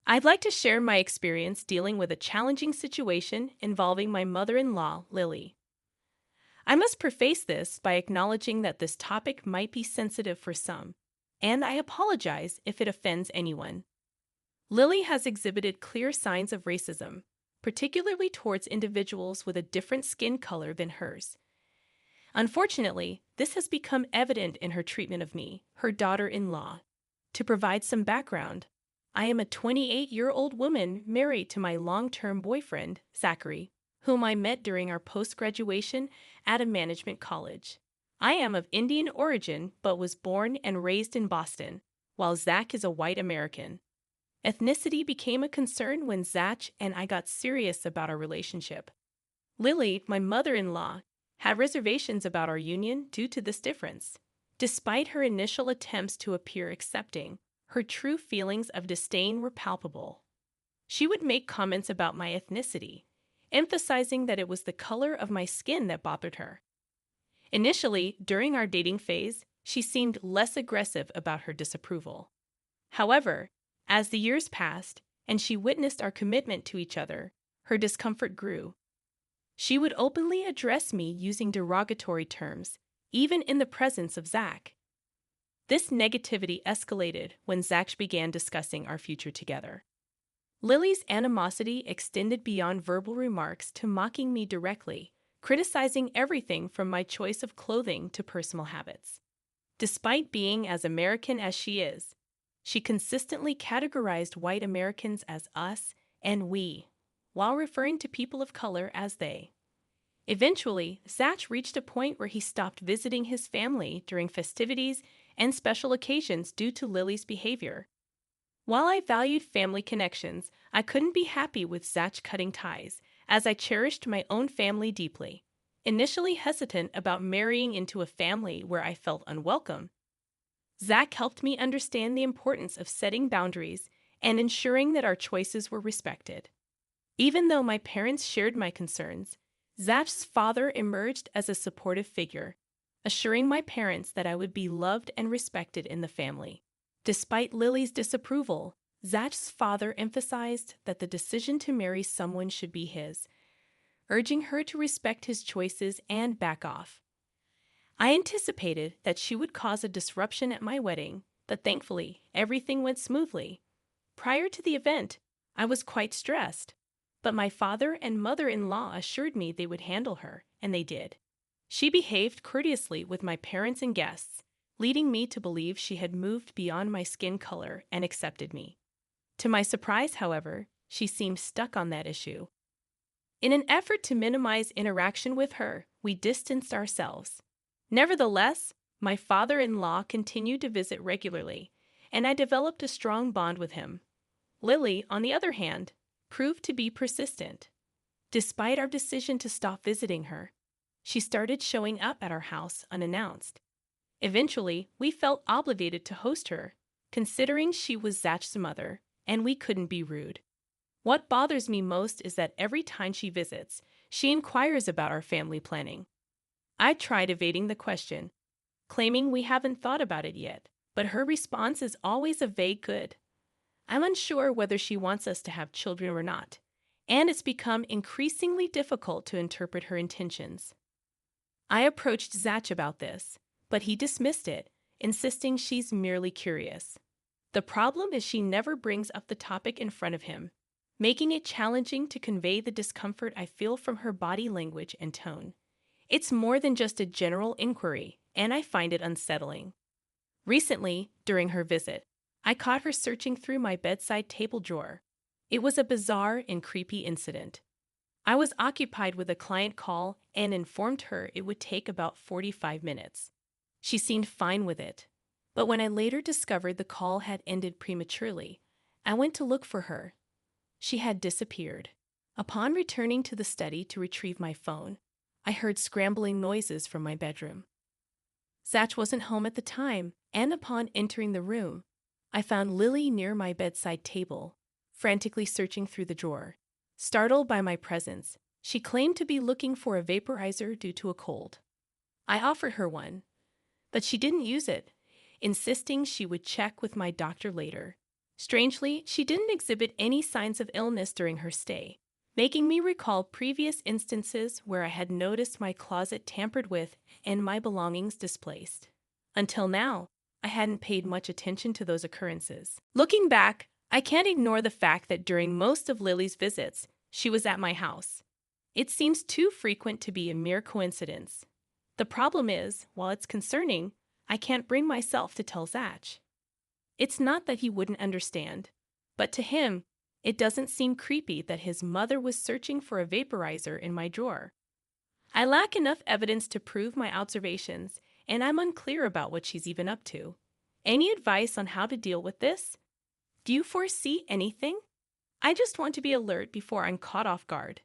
I'd like to share my experience dealing with a challenging situation involving my mother-in-law, Lily. I must preface this by acknowledging that this topic might be sensitive for some, and I apologize if it offends anyone. Lily has exhibited clear signs of racism, particularly towards individuals with a different skin color than hers. Unfortunately, this has become evident in her treatment of me, her daughter-in-law. To provide some background, I am a 28-year-old woman married to my long-term boyfriend, Zachary, whom I met during our post-graduation at a management college. I am of Indian origin but was born and raised in Boston, while Zach is a white American. Ethnicity became a concern when Zach and I got serious about our relationship. Lily, my mother-in-law, had reservations about our union due to this difference. Despite her initial attempts to appear accepting, her true feelings of disdain were palpable. She would make comments about my ethnicity, emphasizing that it was the color of my skin that bothered her. Initially, during our dating phase, she seemed less aggressive about her disapproval. However, as the years passed and she witnessed our commitment to each other, her discomfort grew. She would openly address me using derogatory terms, even in the presence of Zach. This negativity escalated when Zach began discussing our future together. Lily's animosity extended beyond verbal remarks to mocking me directly, criticizing everything from my choice of clothing to personal habits. Despite being as American as she is, she consistently categorized white Americans as us and we, while referring to people of color as they. Eventually, Zach reached a point where he stopped visiting his family during festivities and special occasions due to Lily's behavior. While I valued family connections, I couldn't be happy with Zach cutting ties, as I cherished my own family deeply. Initially hesitant about marrying into a family where I felt unwelcome, Zach helped me understand the importance of setting boundaries and ensuring that our choices were respected. Even though my parents shared my concerns, Zach's father emerged as a supportive figure, assuring my parents that I would be loved and respected in the family. Despite Lily's disapproval, Zach's father emphasized that the decision to marry someone should be his, urging her to respect his choices and back off. I anticipated that she would cause a disruption at my wedding, but thankfully, everything went smoothly. Prior to the event, I was quite stressed, but my father and mother-in-law assured me they would handle her, and they did. She behaved courteously with my parents and guests, leading me to believe she had moved beyond my skin color and accepted me. To my surprise, however, she seemed stuck on that issue. In an effort to minimize interaction with her, we distanced ourselves. Nevertheless, my father-in-law continued to visit regularly, and I developed a strong bond with him. Lily, on the other hand, proved to be persistent. Despite our decision to stop visiting her, she started showing up at our house unannounced. Eventually, we felt obligated to host her, considering she was Zach's mother, and we couldn't be rude. What bothers me most is that every time she visits, she inquires about our family planning. I tried evading the question, claiming we haven't thought about it yet, but her response is always a vague good. I'm unsure whether she wants us to have children or not, and it's become increasingly difficult to interpret her intentions. I approached Zach about this, but he dismissed it, insisting she's merely curious. The problem is she never brings up the topic in front of him, making it challenging to convey the discomfort I feel from her body language and tone. It's more than just a general inquiry, and I find it unsettling. Recently, during her visit, I caught her searching through my bedside table drawer. It was a bizarre and creepy incident. I was occupied with a client call and informed her it would take about 45 minutes. She seemed fine with it, but when I later discovered the call had ended prematurely, I went to look for her. She had disappeared. Upon returning to the study to retrieve my phone, I heard scrambling noises from my bedroom. Zach wasn't home at the time, and upon entering the room, I found Lily near my bedside table, frantically searching through the drawer. Startled by my presence, she claimed to be looking for a vaporizer due to a cold. I offered her one, but she didn't use it, insisting she would check with my doctor later. Strangely, she didn't exhibit any signs of illness during her stay, making me recall previous instances where I had noticed my closet tampered with and my belongings displaced. Until now, I hadn't paid much attention to those occurrences. Looking back, I can't ignore the fact that during most of Lily's visits, she was at my house. It seems too frequent to be a mere coincidence. The problem is, while it's concerning, I can't bring myself to tell Zach. It's not that he wouldn't understand, but to him, it doesn't seem creepy that his mother was searching for a vaporizer in my drawer. I lack enough evidence to prove my observations, and I'm unclear about what she's even up to. Any advice on how to deal with this? Do you foresee anything? I just want to be alert before I'm caught off guard.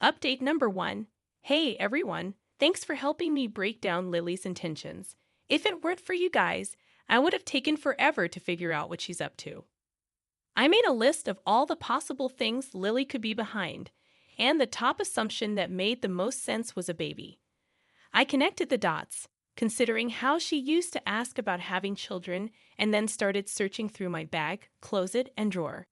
Update number 1. Hey everyone, thanks for helping me break down Lily's intentions. If it weren't for you guys, I would have taken forever to figure out what she's up to. I made a list of all the possible things Lily could be behind, and the top assumption that made the most sense was a baby. I connected the dots, considering how she used to ask about having children and then started searching through my bag, closet, and drawer.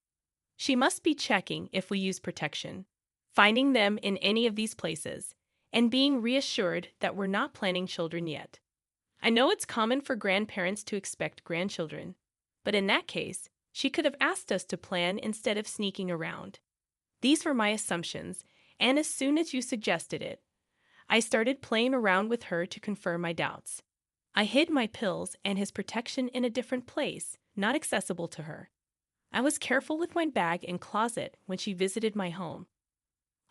She must be checking if we use protection, finding them in any of these places, and being reassured that we're not planning children yet. I know it's common for grandparents to expect grandchildren, but in that case, she could have asked us to plan instead of sneaking around. These were my assumptions, and as soon as you suggested it, I started playing around with her to confirm my doubts. I hid my pills and his protection in a different place, not accessible to her. I was careful with my bag and closet when she visited my home.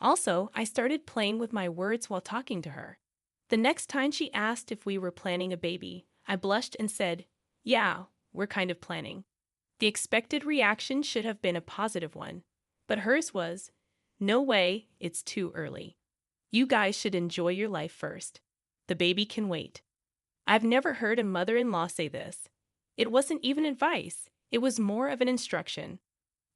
Also, I started playing with my words while talking to her. The next time she asked if we were planning a baby, I blushed and said, "Yeah, we're kind of planning." The expected reaction should have been a positive one, but hers was, "No way, it's too early. You guys should enjoy your life first. The baby can wait." I've never heard a mother-in-law say this. It wasn't even advice, it was more of an instruction.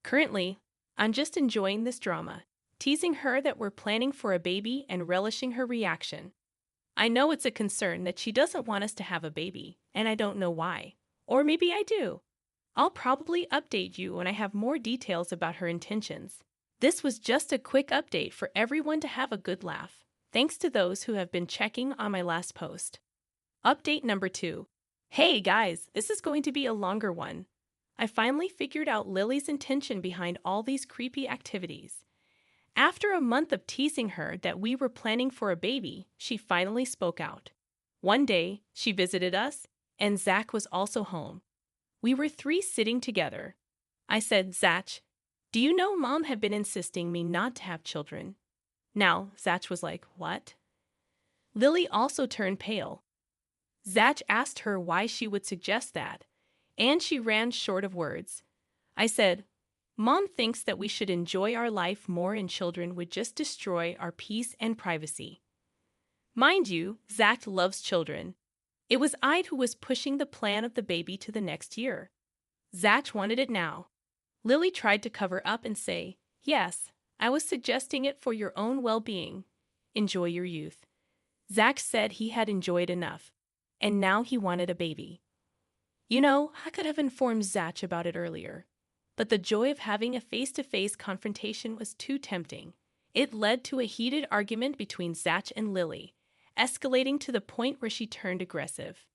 Currently, I'm just enjoying this drama, teasing her that we're planning for a baby and relishing her reaction. I know it's a concern that she doesn't want us to have a baby, and I don't know why. Or maybe I do. I'll probably update you when I have more details about her intentions. This was just a quick update for everyone to have a good laugh. Thanks to those who have been checking on my last post. Update number 2. Hey guys, this is going to be a longer one. I finally figured out Lily's intention behind all these creepy activities. After a month of teasing her that we were planning for a baby, she finally spoke out. One day, she visited us, and Zach was also home. We were 3 sitting together. I said, "Zach, do you know Mom had been insisting me not to have children?" Now, Zach was like, "What?" Lily also turned pale. Zach asked her why she would suggest that, and she ran short of words. I said, "Mom thinks that we should enjoy our life more and children would just destroy our peace and privacy." Mind you, Zach loves children. It was I who was pushing the plan of the baby to the next year. Zach wanted it now. Lily tried to cover up and say, "Yes, I was suggesting it for your own well-being. Enjoy your youth." Zach said he had enjoyed enough, and now he wanted a baby. You know, I could have informed Zach about it earlier, but the joy of having a face-to-face confrontation was too tempting. It led to a heated argument between Zach and Lily, escalating to the point where she turned aggressive.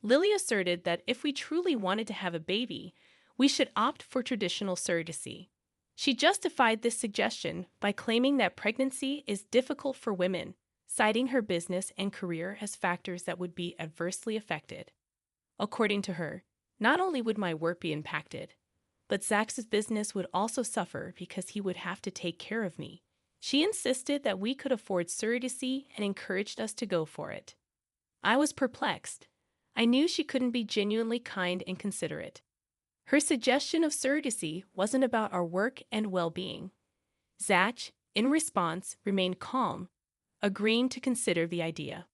Lily asserted that if we truly wanted to have a baby, we should opt for traditional surrogacy. She justified this suggestion by claiming that pregnancy is difficult for women, citing her business and career as factors that would be adversely affected. According to her, not only would my work be impacted, but Zach's business would also suffer because he would have to take care of me. She insisted that we could afford surrogacy and encouraged us to go for it. I was perplexed. I knew she couldn't be genuinely kind and considerate. Her suggestion of surrogacy wasn't about our work and well-being. Zach, in response, remained calm, agreeing to consider the idea.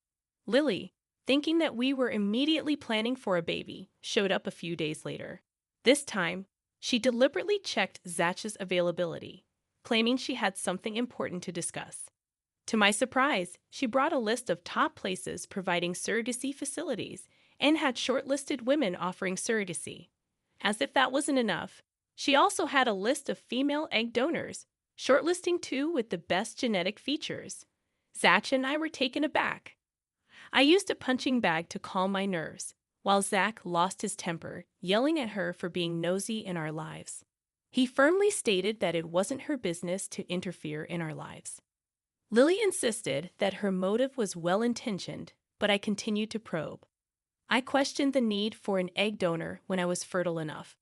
Lily, thinking that we were immediately planning for a baby, showed up a few days later. This time, she deliberately checked Zach's availability, claiming she had something important to discuss. To my surprise, she brought a list of top places providing surrogacy facilities and had shortlisted women offering surrogacy. As if that wasn't enough, She also had a list of female egg donors, shortlisting two with the best genetic features. Zach and I were taken aback. I used a punching bag to calm my nerves, while Zach lost his temper, yelling at her for being nosy in our lives. He firmly stated that it wasn't her business to interfere in our lives. Lily insisted that her motive was well-intentioned, but I continued to probe. I questioned the need for an egg donor when I was fertile enough.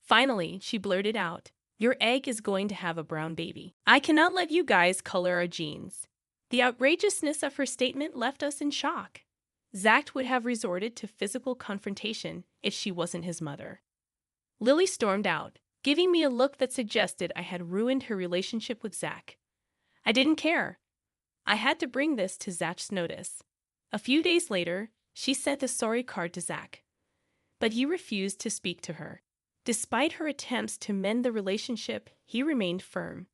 Finally, she blurted out, "Your egg is going to have a brown baby. I cannot let you guys color our genes." The outrageousness of her statement left us in shock. Zach would have resorted to physical confrontation if she wasn't his mother. Lily stormed out, giving me a look that suggested I had ruined her relationship with Zach. I didn't care. I had to bring this to Zach's notice. A few days later, she sent a sorry card to Zach, but he refused to speak to her. Despite her attempts to mend the relationship, he remained firm.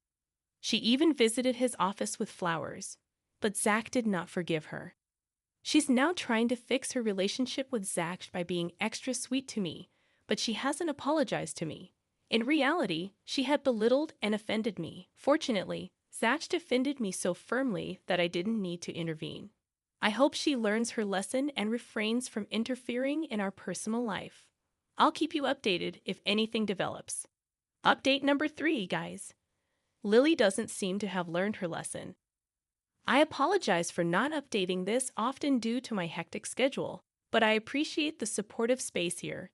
She even visited his office with flowers, but Zach did not forgive her. She's now trying to fix her relationship with Zach by being extra sweet to me, but she hasn't apologized to me. In reality, she had belittled and offended me. Fortunately, Zach defended me so firmly that I didn't need to intervene. I hope she learns her lesson and refrains from interfering in our personal life. I'll keep you updated if anything develops. Update number 3, guys. Lily doesn't seem to have learned her lesson. I apologize for not updating this often due to my hectic schedule, but I appreciate the supportive space here.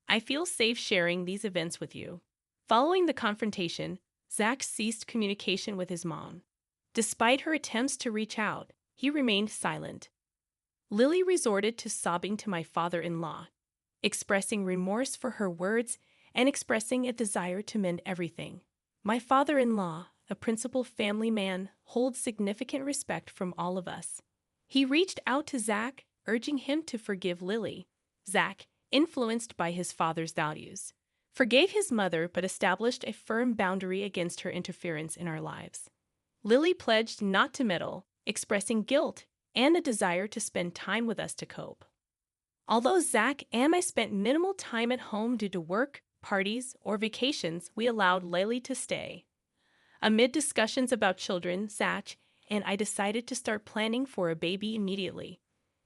I feel safe sharing these events with you. Following the confrontation, Zach ceased communication with his mom. Despite her attempts to reach out, he remained silent. Lily resorted to sobbing to my father-in-law, expressing remorse for her words and expressing a desire to mend everything. My father-in-law, a principled family man, holds significant respect from all of us. He reached out to Zach, urging him to forgive Lily. Zach, influenced by his father's values, forgave his mother but established a firm boundary against her interference in our lives. Lily pledged not to meddle, expressing guilt and a desire to spend time with us to cope. Although Zach and I spent minimal time at home due to work, parties, or vacations, we allowed Lily to stay. Amid discussions about children, Zach and I decided to start planning for a baby immediately.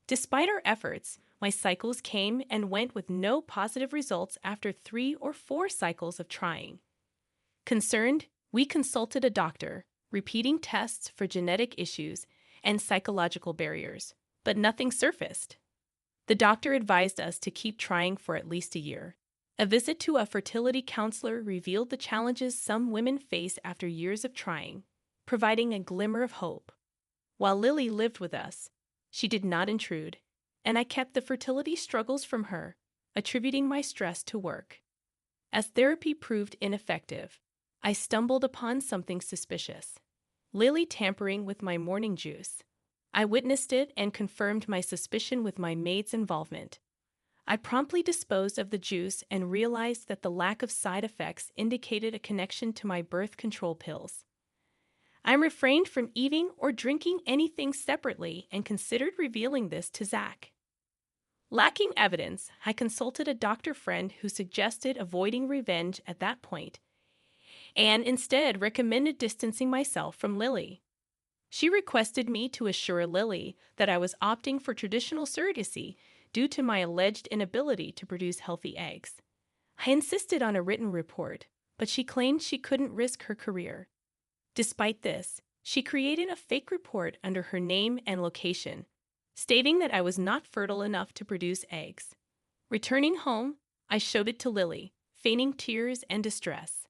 Despite our efforts, my cycles came and went with no positive results after 3 or 4 cycles of trying. Concerned, we consulted a doctor, repeating tests for genetic issues and psychological barriers, but nothing surfaced. The doctor advised us to keep trying for at least a year. A visit to a fertility counselor revealed the challenges some women face after years of trying, providing a glimmer of hope. While Lily lived with us, she did not intrude, and I kept the fertility struggles from her, attributing my stress to work. As therapy proved ineffective, I stumbled upon something suspicious: Lily tampering with my morning juice. I witnessed it and confirmed my suspicion with my maid's involvement. I promptly disposed of the juice and realized that the lack of side effects indicated a connection to my birth control pills. I refrained from eating or drinking anything separately and considered revealing this to Zach. Lacking evidence, I consulted a doctor friend who suggested avoiding revenge at that point and instead recommended distancing myself from Lily. She requested me to assure Lily that I was opting for traditional surrogacy due to my alleged inability to produce healthy eggs. I insisted on a written report, but she claimed she couldn't risk her career. Despite this, she created a fake report under her name and location, stating that I was not fertile enough to produce eggs. Returning home, I showed it to Lily, feigning tears and distress.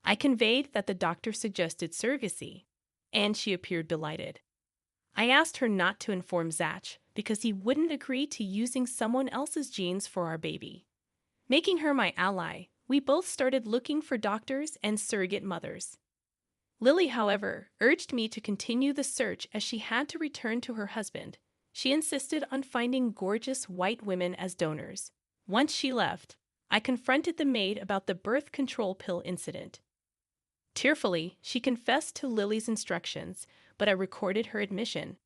I conveyed that the doctor suggested surrogacy, and she appeared delighted. I asked her not to inform Zach because he wouldn't agree to using someone else's genes for our baby. Making her my ally, we both started looking for doctors and surrogate mothers. Lily, however, urged me to continue the search as she had to return to her husband. She insisted on finding gorgeous white women as donors. Once she left, I confronted the maid about the birth control pill incident. Tearfully, she confessed to Lily's instructions, but I recorded her admission.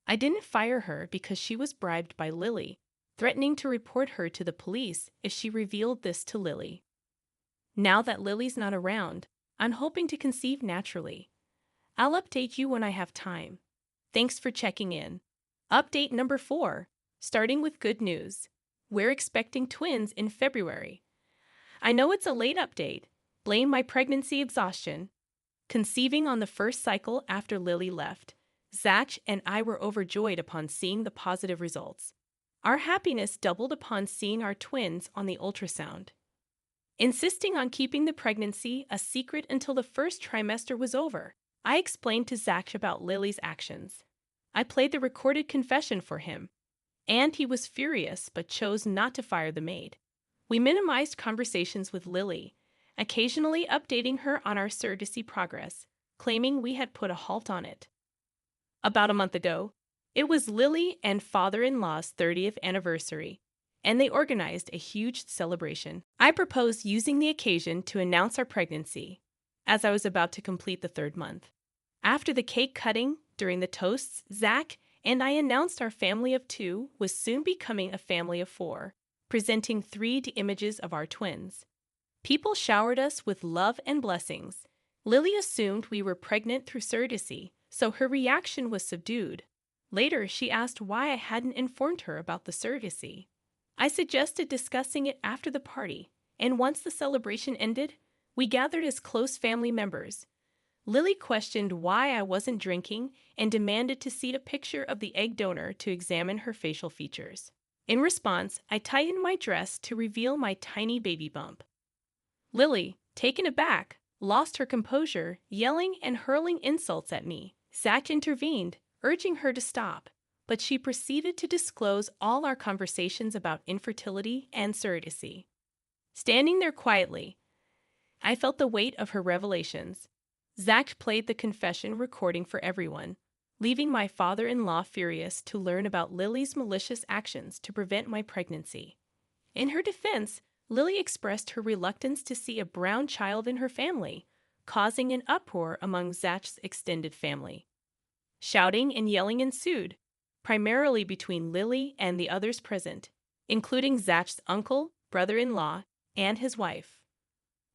I didn't fire her because she was bribed by Lily, threatening to report her to the police if she revealed this to Lily. Now that Lily's not around, I'm hoping to conceive naturally. I'll update you when I have time. Thanks for checking in. Update number 4. Starting with good news. We're expecting twins in February. I know it's a late update. Blame my pregnancy exhaustion. Conceiving on the first cycle after Lily left, Zach and I were overjoyed upon seeing the positive results. Our happiness doubled upon seeing our twins on the ultrasound. Insisting on keeping the pregnancy a secret until the first trimester was over, I explained to Zach about Lily's actions. I played the recorded confession for him, and he was furious but chose not to fire the maid. We minimized conversations with Lily, occasionally updating her on our surrogacy progress, claiming we had put a halt on it. About a month ago, it was Lily and father-in-law's 30th anniversary, and they organized a huge celebration. I proposed using the occasion to announce our pregnancy, as I was about to complete the 3rd month. After the cake cutting, during the toasts, Zach and I announced our family of 2 was soon becoming a family of 4, presenting 3D images of our twins. People showered us with love and blessings. Lily assumed we were pregnant through surrogacy, so her reaction was subdued. Later, she asked why I hadn't informed her about the surrogacy. I suggested discussing it after the party, and once the celebration ended, we gathered as close family members. Lily questioned why I wasn't drinking and demanded to see a picture of the egg donor to examine her facial features. In response, I tightened my dress to reveal my tiny baby bump. Lily, taken aback, lost her composure, yelling and hurling insults at me. Zach intervened, urging her to stop, but she proceeded to disclose all our conversations about infertility and surrogacy. Standing there quietly, I felt the weight of her revelations. Zach played the confession recording for everyone, leaving my father-in-law furious to learn about Lily's malicious actions to prevent my pregnancy. In her defense, Lily expressed her reluctance to see a brown child in her family, causing an uproar among Zach's extended family. Shouting and yelling ensued, primarily between Lily and the others present, including Zach's uncle, brother-in-law, and his wife.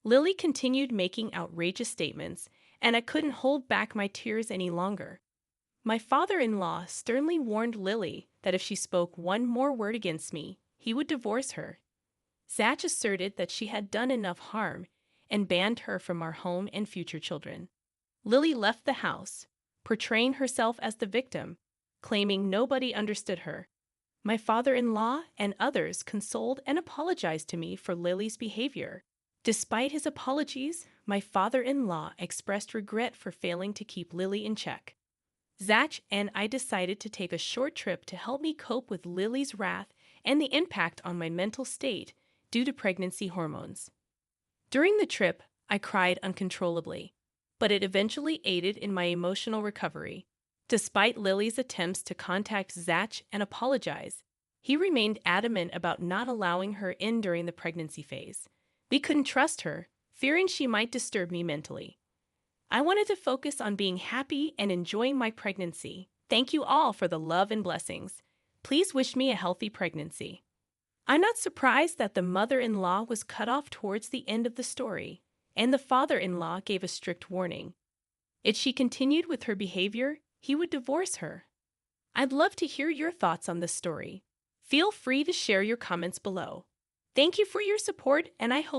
Lily continued making outrageous statements, and I couldn't hold back my tears any longer. My father-in-law sternly warned Lily that if she spoke one more word against me, he would divorce her. Zach asserted that she had done enough harm and banned her from our home and future children. Lily left the house, portraying herself as the victim, claiming nobody understood her. My father-in-law and others consoled and apologized to me for Lily's behavior. Despite his apologies, my father-in-law expressed regret for failing to keep Lily in check. Zach and I decided to take a short trip to help me cope with Lily's wrath and the impact on my mental state due to pregnancy hormones. During the trip, I cried uncontrollably, but it eventually aided in my emotional recovery. Despite Lily's attempts to contact Zach and apologize, he remained adamant about not allowing her in during the pregnancy phase. We couldn't trust her, fearing she might disturb me mentally. I wanted to focus on being happy and enjoying my pregnancy. Thank you all for the love and blessings. Please wish me a healthy pregnancy. I'm not surprised that the mother-in-law was cut off towards the end of the story, and the father-in-law gave a strict warning. If she continued with her behavior, he would divorce her. I'd love to hear your thoughts on this story. Feel free to share your comments below. Thank you for your support, and I hope